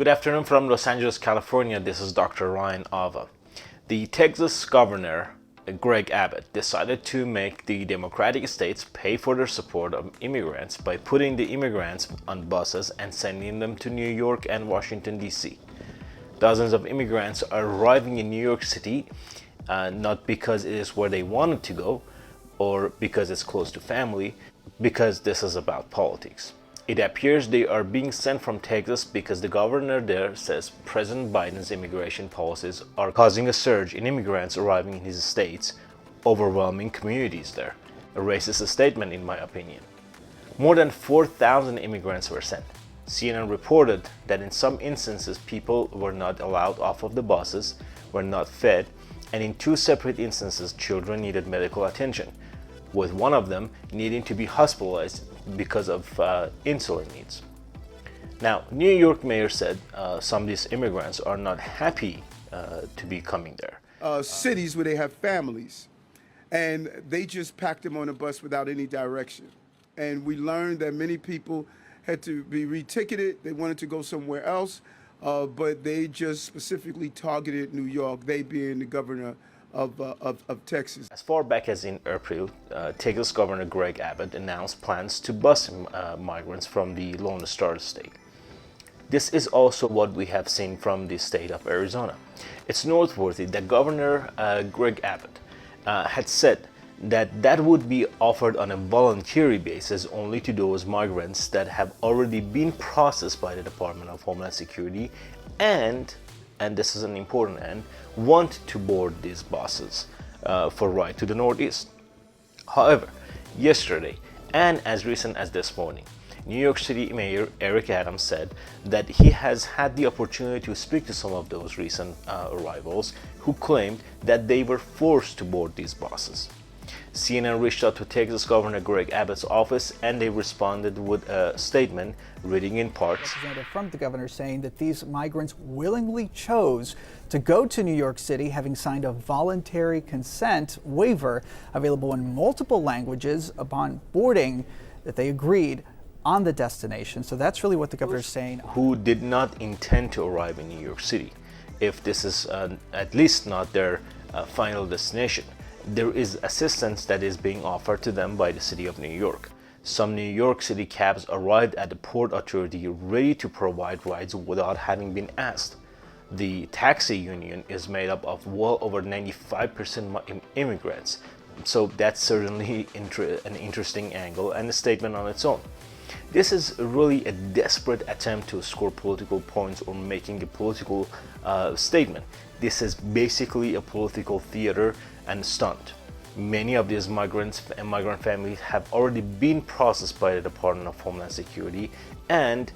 Good afternoon from Los Angeles, California. This is Dr. Ryan Ava. The Texas governor, Greg Abbott, decided to make the Democratic states pay for their support of immigrants by putting the immigrants on buses and sending them to New York and Washington, D.C. Dozens of immigrants are arriving in New York City, not because it is where they wanted to go or because it's close to family, because this is about politics. It appears they are being sent from Texas because the governor there says President Biden's immigration policies are causing a surge in immigrants arriving in his states, overwhelming communities there. A racist statement, in my opinion. More than 4,000 immigrants were sent. CNN reported that in some instances people were not allowed off of the buses, were not fed, and in two separate instances children needed medical attention, with one of them needing to be hospitalized because of insulin needs. Now, New York mayor said some of these immigrants are not happy to be coming there. Cities where they have families, and they just packed them on a bus without any direction. And we learned that many people had to be reticketed. They wanted to go somewhere else, but they just specifically targeted New York, they being the governor of Texas. As far back as in April, Texas Governor Greg Abbott announced plans to bus migrants from the Lone Star State. This is also what we have seen from the state of Arizona. It's noteworthy that Governor Greg Abbott had said that would be offered on a voluntary basis only to those migrants that have already been processed by the Department of Homeland Security and this is an important and want to board these buses for ride to the Northeast. However, yesterday and as recent as this morning, New York City Mayor Eric Adams said that he has had the opportunity to speak to some of those recent arrivals who claimed that they were forced to board these buses. CNN reached out to Texas Governor Greg Abbott's office and they responded with a statement reading in part. Representative from the governor saying that these migrants willingly chose to go to New York City, having signed a voluntary consent waiver available in multiple languages upon boarding, that they agreed on the destination. So that's really what the governor's saying. Who did not intend to arrive in New York City, if this is at least not their final destination. There is assistance that is being offered to them by the city of New York. Some New York City cabs arrived at the Port Authority ready to provide rides without having been asked. The taxi union is made up of well over 95% immigrants, so that's certainly an interesting angle and a statement on its own. This is really a desperate attempt to score political points or making a political statement. This is basically a political theater and stunt. Many of these migrants and migrant families have already been processed by the Department of Homeland Security and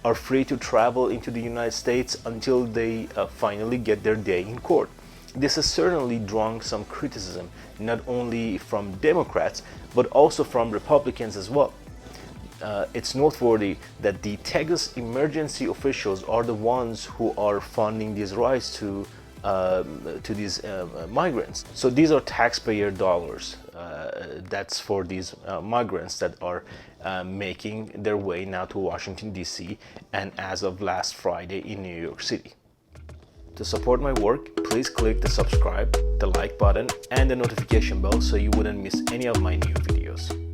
are free to travel into the United States until they finally get their day in court. This has certainly drawn some criticism, not only from Democrats, but also from Republicans as well. It's noteworthy that the Texas emergency officials are the ones who are funding these rides to these migrants. So these are taxpayer dollars. That's for these migrants that are making their way now to Washington, D.C. and as of last Friday in New York City. To support my work, please click the subscribe, the like button, and the notification bell so you wouldn't miss any of my new videos.